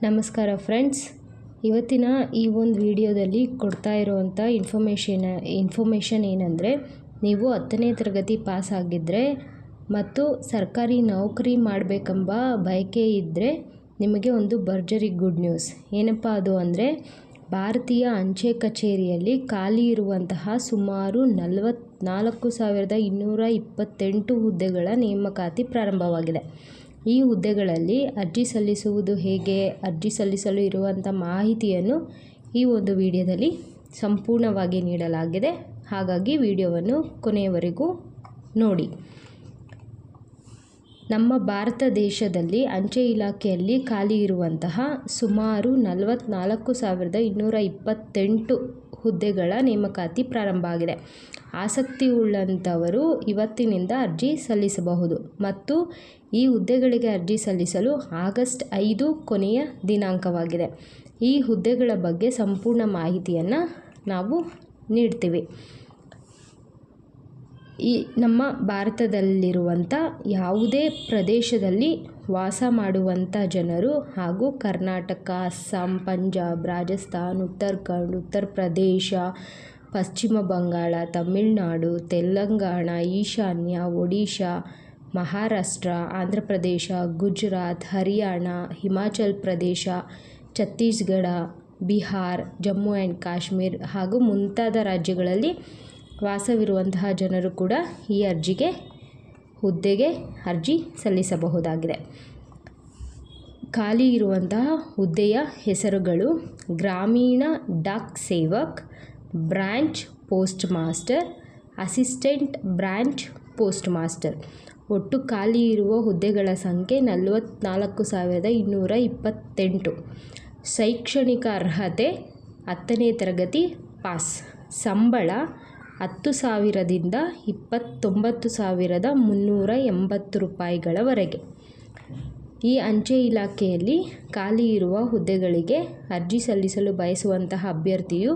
ನಮಸ್ಕಾರ ಫ್ರೆಂಡ್ಸ್, ಇವತ್ತಿನ ಈ ಒಂದು ವಿಡಿಯೋದಲ್ಲಿ ಕೊಡ್ತಾ ಇರುವಂಥ ಇನ್ಫಾರ್ಮೇಷನ್ ಏನಂದರೆ, ನೀವು 10ನೇ ತರಗತಿ ಪಾಸ್ ಆಗಿದ್ದರೆ ಮತ್ತು ಸರ್ಕಾರಿ ನೌಕರಿ ಮಾಡಬೇಕೆಂಬ ಬಯಕೆ ಇದ್ದರೆ ನಿಮಗೆ ಒಂದು ಭರ್ಜರಿ ಗುಡ್ ನ್ಯೂಸ್. ಏನಪ್ಪ ಅದು ಅಂದರೆ, ಭಾರತೀಯ ಅಂಚೆ ಕಚೇರಿಯಲ್ಲಿ ಖಾಲಿ ಇರುವಂತಹ ಸುಮಾರು 44,228 ಹುದ್ದೆಗಳ ನೇಮಕಾತಿ ಪ್ರಾರಂಭವಾಗಿದೆ. ಈ ಹುದ್ದೆಗಳಲ್ಲಿ ಅರ್ಜಿ ಸಲ್ಲಿಸುವುದು ಹೇಗೆ, ಅರ್ಜಿ ಸಲ್ಲಿಸಲು ಇರುವಂಥ ಮಾಹಿತಿಯನ್ನು ಈ ಒಂದು ವಿಡಿಯೋದಲ್ಲಿ ಸಂಪೂರ್ಣವಾಗಿ ನೀಡಲಾಗಿದೆ. ಹಾಗಾಗಿ ವಿಡಿಯೋವನ್ನು ಕೊನೆಯವರೆಗೂ ನೋಡಿ. ನಮ್ಮ ಭಾರತ ದೇಶದಲ್ಲಿ ಅಂಚೆ ಇಲಾಖೆಯಲ್ಲಿ ಖಾಲಿ ಇರುವಂತಹ ಸುಮಾರು 44,228 ಹುದ್ದೆಗಳ ನೇಮಕಾತಿ ಪ್ರಾರಂಭ ಆಗಿದೆ. ಆಸಕ್ತಿ ಉಳ್ಳಂಥವರು ಇವತ್ತಿನಿಂದ ಅರ್ಜಿ ಸಲ್ಲಿಸಬಹುದು ಮತ್ತು ಈ ಹುದ್ದೆಗಳಿಗೆ ಅರ್ಜಿ ಸಲ್ಲಿಸಲು ಆಗಸ್ಟ್ 5 ಕೊನೆಯ ದಿನಾಂಕವಾಗಿದೆ. ಈ ಹುದ್ದೆಗಳ ಬಗ್ಗೆ ಸಂಪೂರ್ಣ ಮಾಹಿತಿಯನ್ನು ನಾವು ನೀಡ್ತೀವಿ. ಈ ನಮ್ಮ ಭಾರತದಲ್ಲಿರುವಂಥ ಯಾವುದೇ ಪ್ರದೇಶದಲ್ಲಿ ವಾಸ ಮಾಡುವಂಥ ಜನರು ಹಾಗೂ ಕರ್ನಾಟಕ, ಅಸ್ಸಾಂ, ಪಂಜಾಬ್, ರಾಜಸ್ಥಾನ್, ಉತ್ತರಾಖಂಡ್, ಉತ್ತರ ಪ್ರದೇಶ, ಪಶ್ಚಿಮ ಬಂಗಾಳ, ತಮಿಳುನಾಡು, ತೆಲಂಗಾಣ, ಈಶಾನ್ಯ, ಒಡಿಶಾ, ಮಹಾರಾಷ್ಟ್ರ, ಆಂಧ್ರ ಪ್ರದೇಶ, ಗುಜರಾತ್, ಹರಿಯಾಣ, ಹಿಮಾಚಲ್ ಪ್ರದೇಶ, ಛತ್ತೀಸ್ಗಢ, ಬಿಹಾರ್, ಜಮ್ಮು ಆ್ಯಂಡ್ ಕಾಶ್ಮೀರ್ ಹಾಗೂ ಮುಂತಾದ ರಾಜ್ಯಗಳಲ್ಲಿ ವಾಸವಿರುವಂತಹ ಜನರು ಕೂಡ ಈ ಹುದ್ದೆಗೆ ಅರ್ಜಿ ಸಲ್ಲಿಸಬಹುದಾಗಿದೆ. ಖಾಲಿ ಇರುವಂತಹ ಹುದ್ದೆಯ ಹೆಸರುಗಳು: Gramin Dak Sevak, branch post master, assistant branch post master. ಒಟ್ಟು ಖಾಲಿ ಇರುವ ಹುದ್ದೆಗಳ ಸಂಖ್ಯೆ 44,228. ಶೈಕ್ಷಣಿಕ ಅರ್ಹತೆ 10ನೇ ತರಗತಿ ಪಾಸ್. ಸಂಬಳ 10,000ದಿಂದ 29,380 ರೂಪಾಯಿಗಳವರೆಗೆ. ಈ ಅಂಚೆ ಇಲಾಖೆಯಲ್ಲಿ ಖಾಲಿ ಇರುವ ಹುದ್ದೆಗಳಿಗೆ ಅರ್ಜಿ ಸಲ್ಲಿಸಲು ಬಯಸುವಂತಹ ಅಭ್ಯರ್ಥಿಯು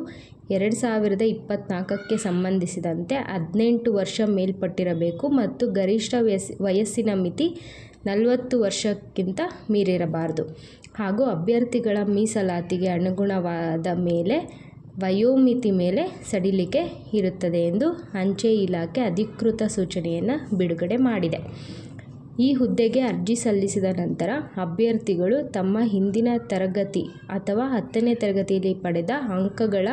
2024ಕ್ಕೆ ಸಂಬಂಧಿಸಿದಂತೆ 18 ವರ್ಷ ಮೇಲ್ಪಟ್ಟಿರಬೇಕು ಮತ್ತು ಗರಿಷ್ಠ ವಯಸ್ಸಿನ ಮಿತಿ 40 ವರ್ಷಕ್ಕಿಂತ ಮೀರಿರಬಾರದು ಹಾಗೂ ಅಭ್ಯರ್ಥಿಗಳ ಮೀಸಲಾತಿಗೆ ಅನುಗುಣವಾದ ಮೇಲೆ ವಯೋಮಿತಿ ಮೇಲೆ ಸಡಿಲಿಕೆ ಇರುತ್ತದೆ ಎಂದು ಅಂಚೆ ಇಲಾಖೆ ಅಧಿಕೃತ ಸೂಚನೆಯನ್ನು ಬಿಡುಗಡೆ ಮಾಡಿದೆ. ಈ ಹುದ್ದೆಗೆ ಅರ್ಜಿ ಸಲ್ಲಿಸಿದ ನಂತರ ಅಭ್ಯರ್ಥಿಗಳು ತಮ್ಮ ಹಿಂದಿನ ತರಗತಿ ಅಥವಾ 10ನೇ ತರಗತಿಯಲ್ಲಿ ಪಡೆದ ಅಂಕಗಳ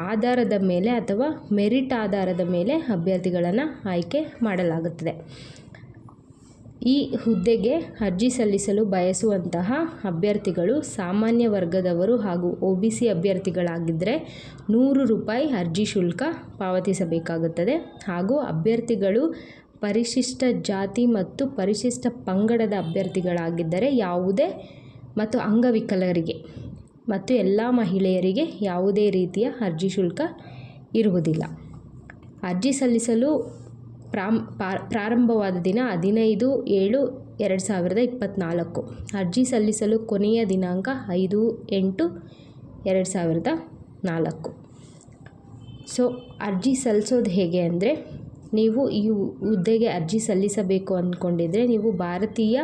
ಆಧಾರದ ಮೇಲೆ ಅಥವಾ ಮೆರಿಟ್ ಆಧಾರದ ಮೇಲೆ ಅಭ್ಯರ್ಥಿಗಳನ್ನು ಆಯ್ಕೆ ಮಾಡಲಾಗುತ್ತದೆ. ಈ ಹುದ್ದೆಗೆ ಅರ್ಜಿ ಸಲ್ಲಿಸಲು ಬಯಸುವಂತಹ ಅಭ್ಯರ್ಥಿಗಳು ಸಾಮಾನ್ಯ ವರ್ಗದವರು ಹಾಗೂ OBC ಅಭ್ಯರ್ಥಿಗಳಾಗಿದ್ದರೆ 100 ರೂಪಾಯಿ ಅರ್ಜಿ ಶುಲ್ಕ ಪಾವತಿಸಬೇಕಾಗುತ್ತದೆ ಹಾಗೂ ಅಭ್ಯರ್ಥಿಗಳು ಪರಿಶಿಷ್ಟ ಜಾತಿ ಮತ್ತು ಪರಿಶಿಷ್ಟ ಪಂಗಡದ ಅಭ್ಯರ್ಥಿಗಳಾಗಿದ್ದರೆ ಯಾವುದೇ ಮತ್ತು ಅಂಗವಿಕಲರಿಗೆ ಮತ್ತು ಎಲ್ಲ ಮಹಿಳೆಯರಿಗೆ ಯಾವುದೇ ರೀತಿಯ ಅರ್ಜಿ ಶುಲ್ಕ ಇರುವುದಿಲ್ಲ. ಅರ್ಜಿ ಸಲ್ಲಿಸಲು ಪ್ರಾರಂಭವಾದ ದಿನ 15/7/2024. ಅರ್ಜಿ ಸಲ್ಲಿಸಲು ಕೊನೆಯ ದಿನಾಂಕ 5/8/2024. ಅರ್ಜಿ ಸಲ್ಲಿಸೋದು ಹೇಗೆ ಅಂದರೆ, ನೀವು ಈ ಹುದ್ದೆಗೆ ಅರ್ಜಿ ಸಲ್ಲಿಸಬೇಕು ಅಂದ್ಕೊಂಡಿದ್ದರೆ ನೀವು ಭಾರತೀಯ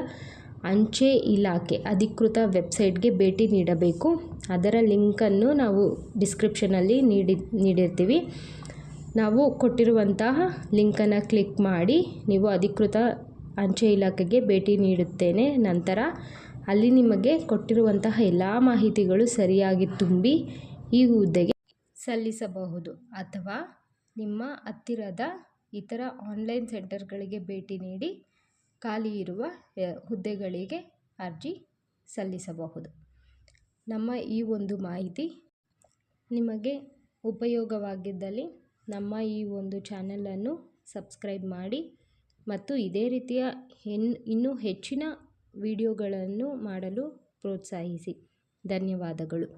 ಅಂಚೆ ಇಲಾಖೆ ಅಧಿಕೃತ ವೆಬ್ಸೈಟ್ಗೆ ಭೇಟಿ ನೀಡಬೇಕು. ಅದರ ಲಿಂಕನ್ನು ನಾವು ಡಿಸ್ಕ್ರಿಪ್ಷನಲ್ಲಿ ನೀಡಿರ್ತೀವಿ. ನಾವು ಕೊಟ್ಟಿರುವಂತಹ ಲಿಂಕನ್ನು ಕ್ಲಿಕ್ ಮಾಡಿ ನೀವು ಅಧಿಕೃತ ಅಂಚೆ ಇಲಾಖೆಗೆ ಭೇಟಿ ನೀಡುತ್ತೇನೆ. ನಂತರ ಅಲ್ಲಿ ನಿಮಗೆ ಕೊಟ್ಟಿರುವಂತಹ ಎಲ್ಲ ಮಾಹಿತಿಗಳು ಸರಿಯಾಗಿ ತುಂಬಿ ಈ ಹುದ್ದೆಗೆ ಸಲ್ಲಿಸಬಹುದು. ಅಥವಾ ನಿಮ್ಮ ಹತ್ತಿರದ ಇತರ ಆನ್ಲೈನ್ ಸೆಂಟರ್ಗಳಿಗೆ ಭೇಟಿ ನೀಡಿ ಖಾಲಿ ಇರುವ ಹುದ್ದೆಗಳಿಗೆ ಅರ್ಜಿ ಸಲ್ಲಿಸಬಹುದು. ನಮ್ಮ ಈ ಒಂದು ಮಾಹಿತಿ ನಿಮಗೆ ಉಪಯೋಗವಾಗಿದ್ದಲ್ಲಿ ನಮ್ಮ ಈ ಒಂದು ಚಾನಲನ್ನು ಸಬ್ಸ್ಕ್ರೈಬ್ ಮಾಡಿ ಮತ್ತು ಇದೇ ರೀತಿಯ ಇನ್ನೂ ಹೆಚ್ಚಿನ ವಿಡಿಯೋಗಳನ್ನು ಮಾಡಲು ಪ್ರೋತ್ಸಾಹಿಸಿ. ಧನ್ಯವಾದಗಳು.